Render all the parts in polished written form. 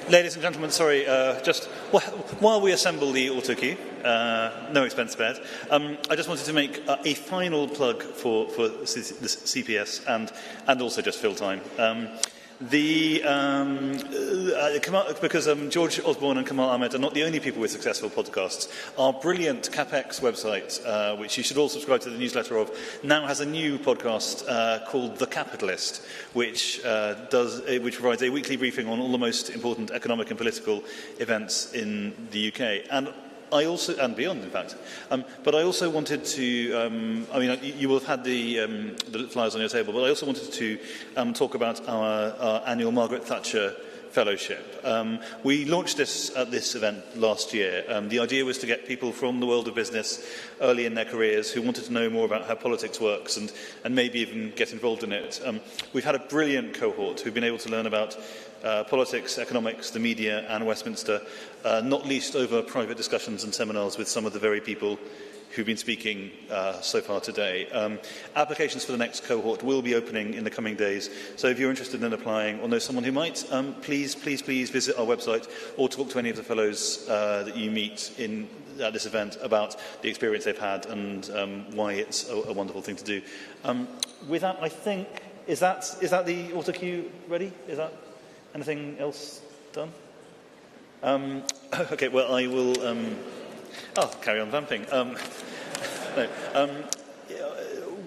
Ladies and gentlemen, sorry, just while we assemble the auto queue, no expense spared, I just wanted to make a final plug for the CPS and also just fill time. Because George Osborne and Kamal Ahmed are not the only people with successful podcasts, our brilliant CapEx website, which you should all subscribe to the newsletter of, now has a new podcast called The Capitalist, which provides a weekly briefing on all the most important economic and political events in the UK. And beyond, in fact. But I also wanted to, you will have had the flyers on your table, but I also wanted to talk about our annual Margaret Thatcher Fellowship. We launched this at this event last year. The idea was to get people from the world of business early in their careers who wanted to know more about how politics works and maybe even get involved in it. We've had a brilliant cohort who've been able to learn about politics, economics, the media and Westminster, not least over private discussions and seminars with some of the very people who've been speaking so far today. Applications for the next cohort will be opening in the coming days, so if you're interested in applying or know someone who might, please visit our website or talk to any of the fellows that you meet at this event about the experience they've had and why it's a wonderful thing to do. With that, I think, is that the auto cue ready? Is that anything else done? Okay, well, I will... I'll carry on vamping.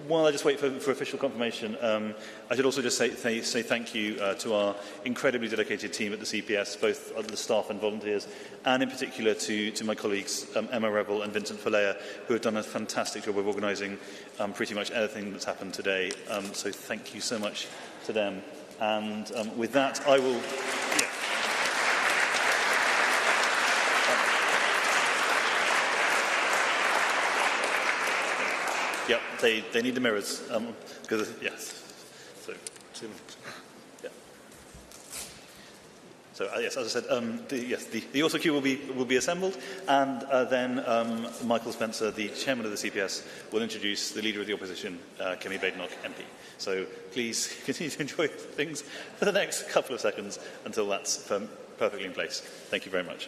While I just wait for official confirmation, I should also just say thank you to our incredibly dedicated team at the CPS, both the staff and volunteers, and in particular to my colleagues Emma Revel and Vincent Falea, who have done a fantastic job of organising pretty much everything that's happened today. So thank you so much to them. And with that, I will... Yeah. Yep, they need the mirrors. Yes. So, yeah. So yes, as I said, the auto queue will be assembled, and then Michael Spencer, the chairman of the CPS, will introduce the leader of the opposition, Kemi Badenoch MP. So please continue to enjoy things for the next couple of seconds until that's perfectly in place. Thank you very much.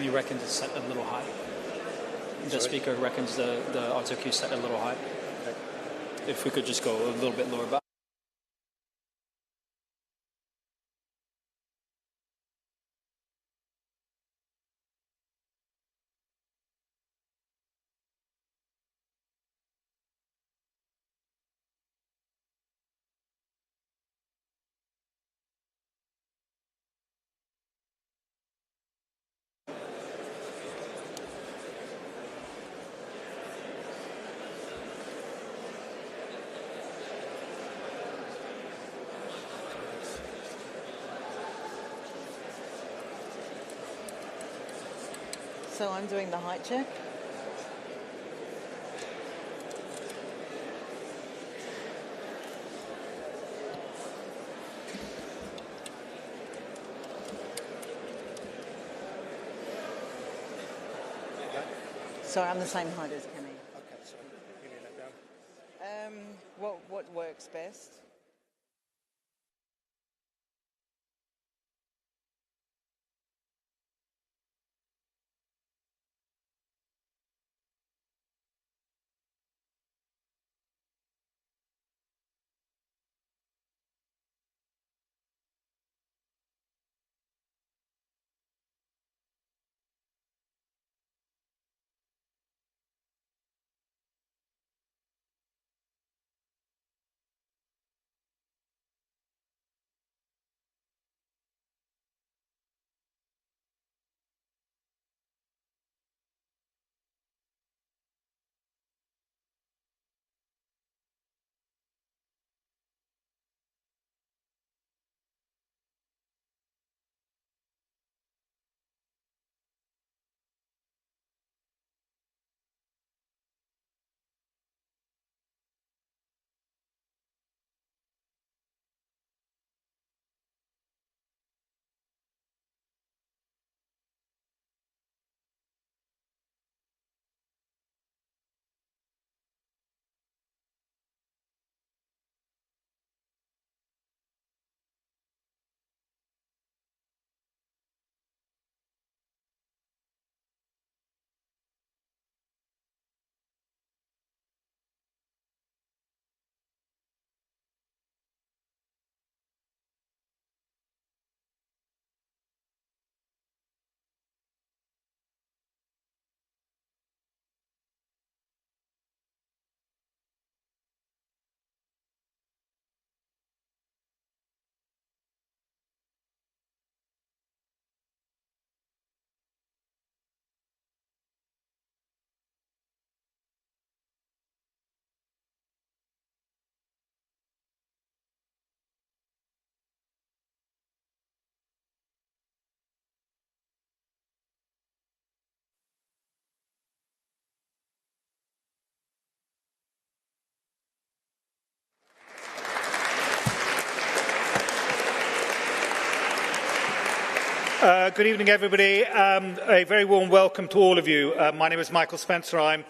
Kemi reckons it's set a little high. The Speaker reckons the RTOQ is set a little high. Okay. If we could just go a little bit lower back. So I'm doing the height check. Sorry, I'm the same height as Kemi. Okay, sorry. Give me that down. What works best? Good evening, everybody. A very warm welcome to all of you. My name is Michael Spencer. I'm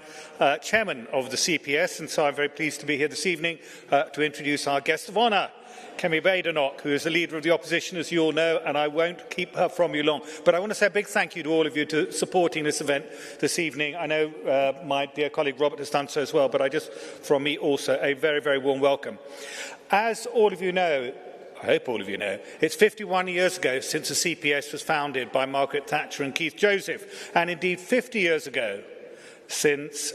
chairman of the CPS, and so I'm very pleased to be here this evening to introduce our guest of honour, Kemi Badenoch, who is the leader of the opposition, as you all know, and I won't keep her from you long. But I want to say a big thank you to all of you for supporting this event this evening. I know my dear colleague Robert has done so as well, but from me also, a very, very warm welcome. As all of you know, I hope all of you know, it's 51 years ago since the CPS was founded by Margaret Thatcher and Keith Joseph, and indeed 50 years ago since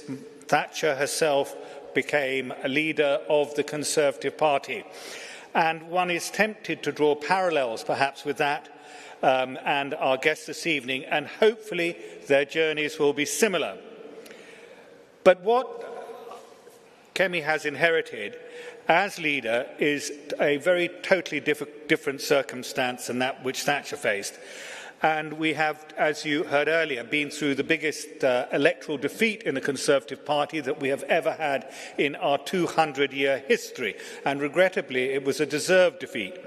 Thatcher herself became a leader of the Conservative Party. And one is tempted to draw parallels, perhaps, with that and our guests this evening, and hopefully their journeys will be similar. But what Kemi has inherited as leader is a very totally different circumstance than that which Thatcher faced. And we have, as you heard earlier, been through the biggest electoral defeat in the Conservative Party that we have ever had in our 200-year history. And regrettably, it was a deserved defeat.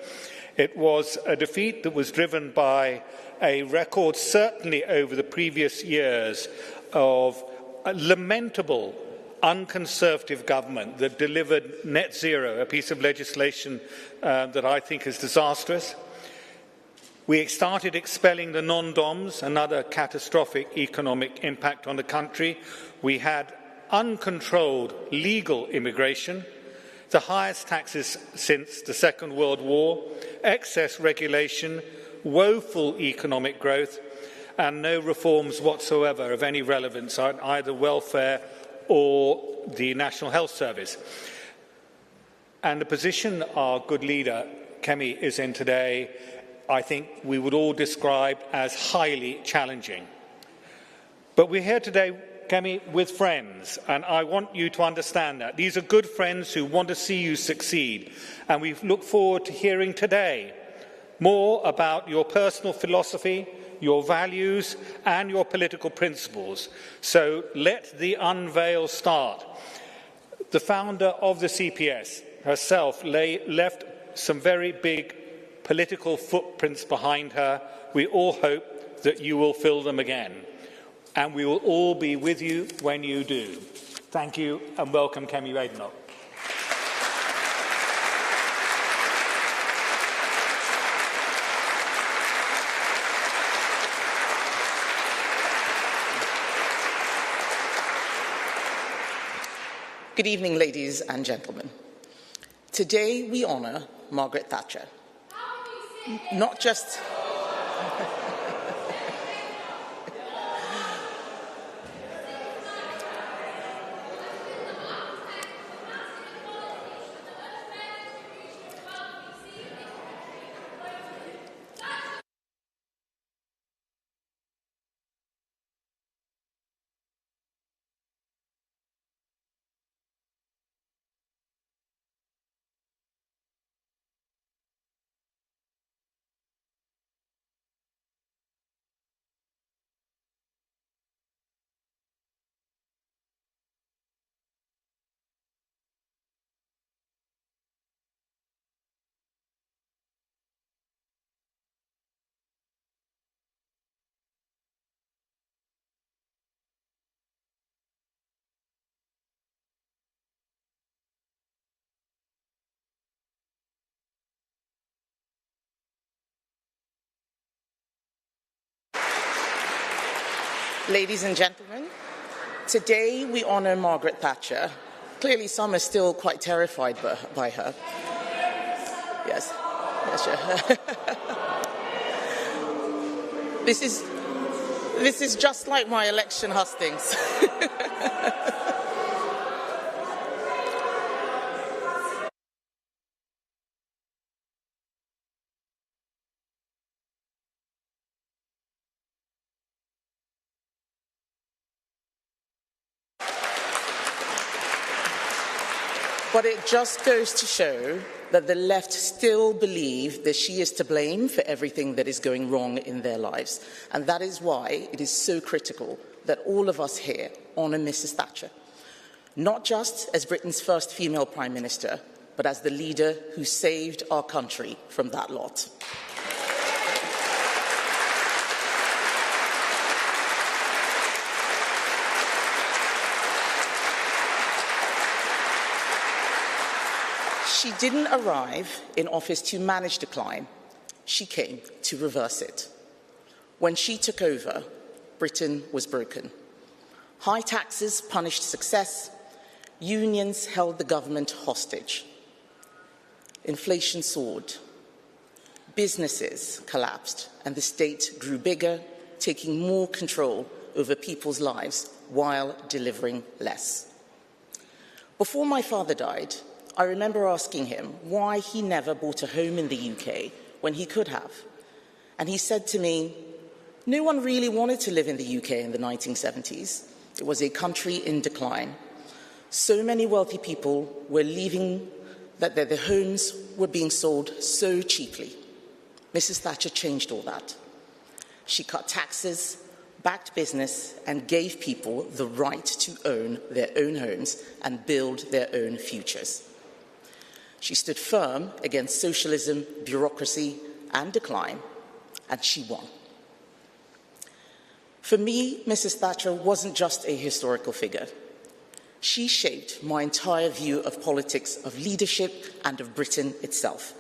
It was a defeat that was driven by a record, certainly over the previous years, of a lamentable unconservative government that delivered net zero, a piece of legislation that I think is disastrous. We started expelling the non-DOMs, another catastrophic economic impact on the country. We had uncontrolled legal immigration, the highest taxes since the Second World War, excess regulation, woeful economic growth, and no reforms whatsoever of any relevance on either welfare or the National Health Service. And the position our good leader, Kemi, is in today, I think we would all describe as highly challenging. But we're here today, Kemi, with friends, and I want you to understand that. These are good friends who want to see you succeed, and we look forward to hearing today more about your personal philosophy, your values, and your political principles. So let the unveil start. The founder of the CPS herself left some very big political footprints behind her. We all hope that you will fill them again. And we will all be with you when you do. Thank you and welcome, Kemi Badenoch. Good evening, ladies and gentlemen. Today we honour Margaret Thatcher. Not just... Ladies and gentlemen, today we honour Margaret Thatcher. Clearly some are still quite terrified by her. Yes, sure. This is just like my election hustings. But it just goes to show that the left still believe that she is to blame for everything that is going wrong in their lives. And that is why it is so critical that all of us here honour Mrs Thatcher, not just as Britain's first female Prime Minister, but as the leader who saved our country from that lot. She didn't arrive in office to manage decline. She came to reverse it. When she took over, Britain was broken. High taxes punished success. Unions held the government hostage. Inflation soared. Businesses collapsed, and the state grew bigger, taking more control over people's lives while delivering less. Before my father died, I remember asking him why he never bought a home in the UK when he could have. And he said to me, no one really wanted to live in the UK in the 1970s. It was a country in decline. So many wealthy people were leaving that their homes were being sold so cheaply. Mrs Thatcher changed all that. She cut taxes, backed business, and gave people the right to own their own homes and build their own futures. She stood firm against socialism, bureaucracy, and decline, and she won. For me, Mrs Thatcher wasn't just a historical figure. She shaped my entire view of politics, of leadership, and of Britain itself.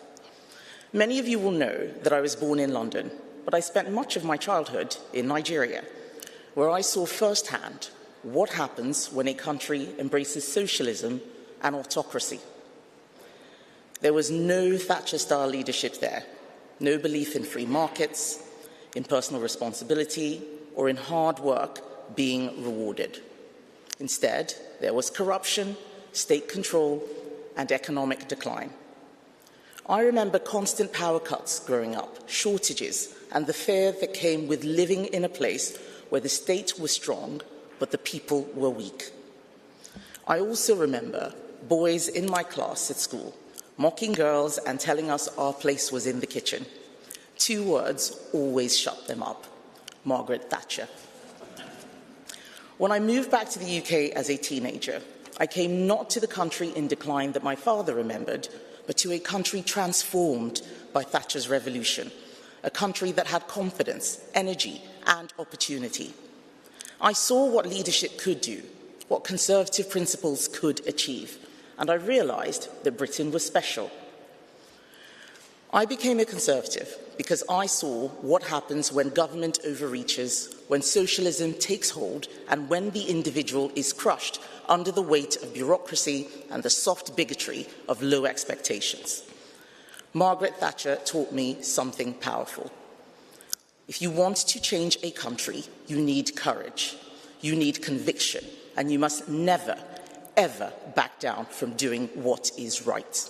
Many of you will know that I was born in London, but I spent much of my childhood in Nigeria, where I saw firsthand what happens when a country embraces socialism and autocracy. There was no Thatcher-style leadership there, no belief in free markets, in personal responsibility, or in hard work being rewarded. Instead, there was corruption, state control, and economic decline. I remember constant power cuts growing up, shortages, and the fear that came with living in a place where the state was strong, but the people were weak. I also remember boys in my class at school mocking girls and telling us our place was in the kitchen. 2 words always shut them up: Margaret Thatcher. When I moved back to the UK as a teenager, I came not to the country in decline that my father remembered, but to a country transformed by Thatcher's revolution, a country that had confidence, energy, and opportunity. I saw what leadership could do, what conservative principles could achieve, and I realised that Britain was special. I became a Conservative because I saw what happens when government overreaches, when socialism takes hold, and when the individual is crushed under the weight of bureaucracy and the soft bigotry of low expectations. Margaret Thatcher taught me something powerful. If you want to change a country, you need courage, you need conviction, and you must never, ever back down from doing what is right.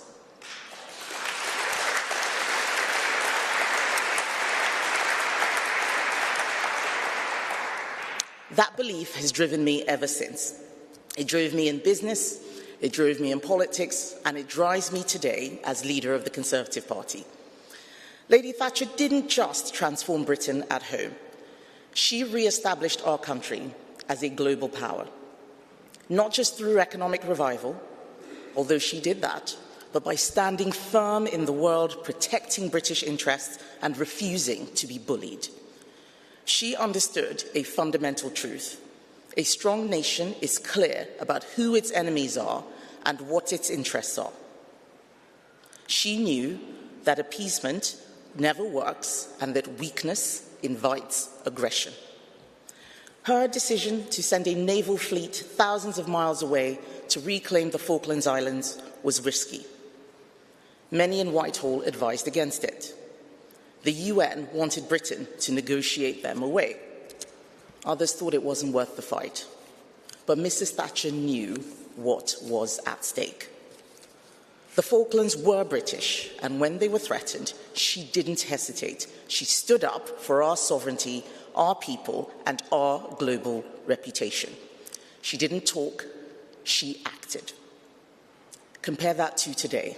That belief has driven me ever since. It drove me in business, it drove me in politics, and it drives me today as leader of the Conservative Party. Lady Thatcher didn't just transform Britain at home. She re-established our country as a global power, not just through economic revival, although she did that, but by standing firm in the world, protecting British interests, and refusing to be bullied. She understood a fundamental truth. A strong nation is clear about who its enemies are and what its interests are. She knew that appeasement never works and that weakness invites aggression. Her decision to send a naval fleet thousands of miles away to reclaim the Falklands Islands was risky. Many in Whitehall advised against it. The UN wanted Britain to negotiate them away. Others thought it wasn't worth the fight. But Mrs Thatcher knew what was at stake. The Falklands were British, and when they were threatened, she didn't hesitate. She stood up for our sovereignty, our people, and our global reputation. She didn't talk, she acted. Compare that to today.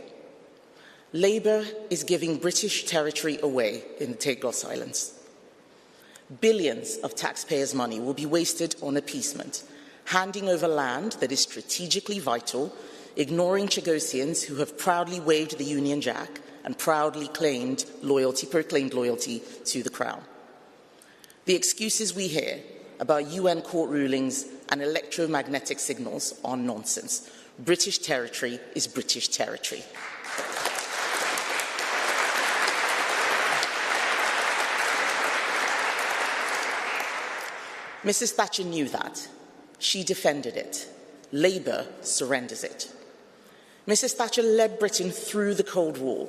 Labour is giving British territory away in the Tegos Islands. Billions of taxpayers' money will be wasted on appeasement, handing over land that is strategically vital, ignoring Chagosians who have proudly waved the Union Jack and proudly proclaimed loyalty to the Crown. The excuses we hear about UN court rulings and electromagnetic signals are nonsense. British territory is British territory. Mrs Thatcher knew that. She defended it. Labour surrenders it. Mrs Thatcher led Britain through the Cold War,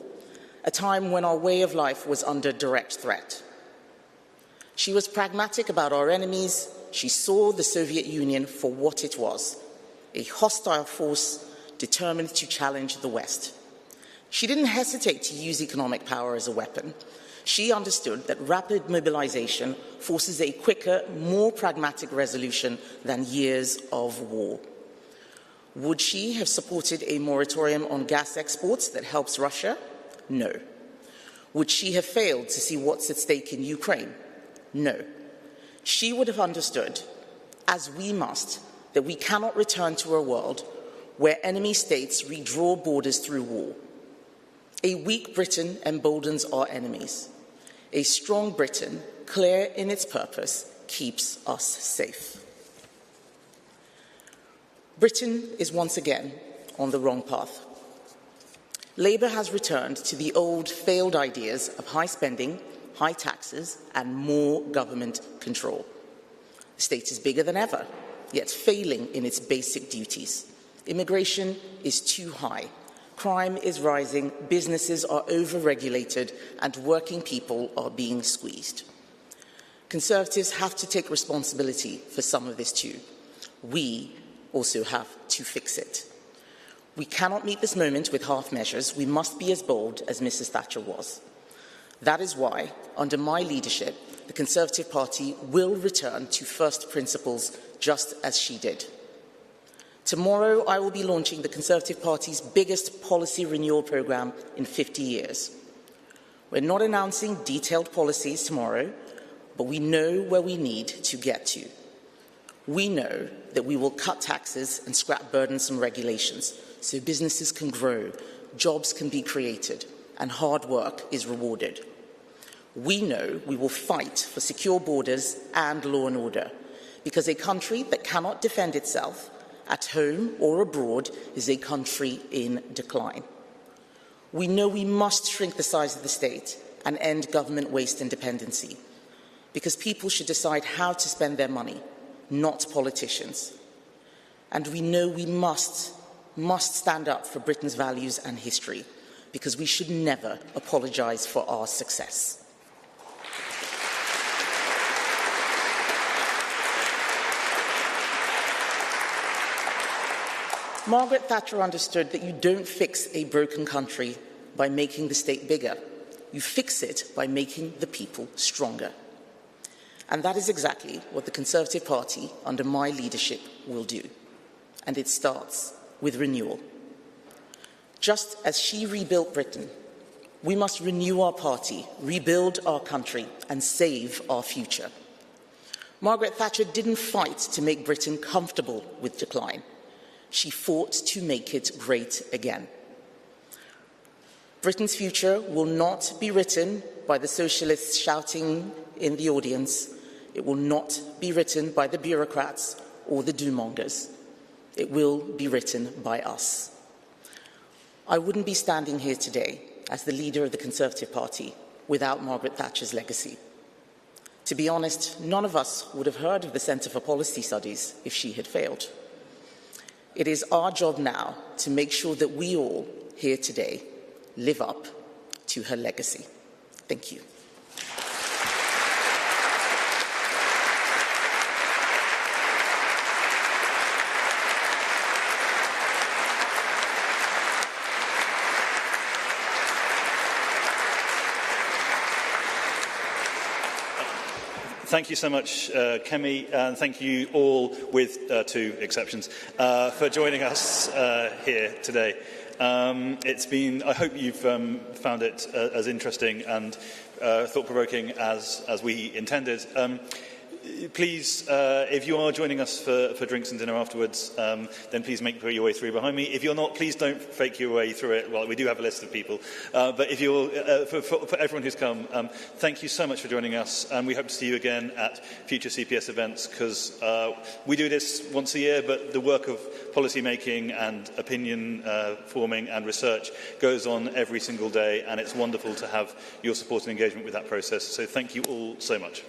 a time when our way of life was under direct threat. She was pragmatic about our enemies. She saw the Soviet Union for what it was, a hostile force determined to challenge the West. She didn't hesitate to use economic power as a weapon. She understood that rapid mobilization forces a quicker, more pragmatic resolution than years of war. Would she have supported a moratorium on gas exports that helps Russia? No. Would she have failed to see what's at stake in Ukraine? No. She would have understood, as we must, that we cannot return to a world where enemy states redraw borders through war. A weak Britain emboldens our enemies. A strong Britain, clear in its purpose, keeps us safe. Britain is once again on the wrong path. Labour has returned to the old failed ideas of high spending, high taxes and more government control. The state is bigger than ever, yet failing in its basic duties. Immigration is too high. Crime is rising, businesses are over-regulated and working people are being squeezed. Conservatives have to take responsibility for some of this too. We also have to fix it. We cannot meet this moment with half measures. We must be as bold as Mrs Thatcher was. That is why, under my leadership, the Conservative Party will return to first principles just as she did. Tomorrow, I will be launching the Conservative Party's biggest policy renewal programme in 50 years. We're not announcing detailed policies tomorrow, but we know where we need to get to. We know that we will cut taxes and scrap burdensome regulations so businesses can grow, jobs can be created, and hard work is rewarded. We know we will fight for secure borders and law and order, because a country that cannot defend itself, at home or abroad, is a country in decline. We know we must shrink the size of the state and end government waste and dependency, because people should decide how to spend their money, not politicians. And we know we must stand up for Britain's values and history, because we should never apologise for our success. Margaret Thatcher understood that you don't fix a broken country by making the state bigger. You fix it by making the people stronger. And that is exactly what the Conservative Party, under my leadership, will do. And it starts with renewal. Just as she rebuilt Britain, we must renew our party, rebuild our country, and save our future. Margaret Thatcher didn't fight to make Britain comfortable with decline. She fought to make it great again. Britain's future will not be written by the socialists shouting in the audience. It will not be written by the bureaucrats or the do-mongers. It will be written by us. I wouldn't be standing here today as the leader of the Conservative Party without Margaret Thatcher's legacy. To be honest, none of us would have heard of the Centre for Policy Studies if she had failed. It is our job now to make sure that we all here today live up to her legacy. Thank you. Thank you so much, Kemi, and thank you all, with two exceptions, for joining us here today. I hope you've found it as interesting and thought-provoking as we intended. Please, if you are joining us for drinks and dinner afterwards, then please make your way through behind me. If you're not, please don't fake your way through it. Well, we do have a list of people. But if you're, for everyone who's come, thank you so much for joining us. And we hope to see you again at future CPS events, because we do this once a year, but the work of policy making and opinion forming and research goes on every single day. And it's wonderful to have your support and engagement with that process. So thank you all so much.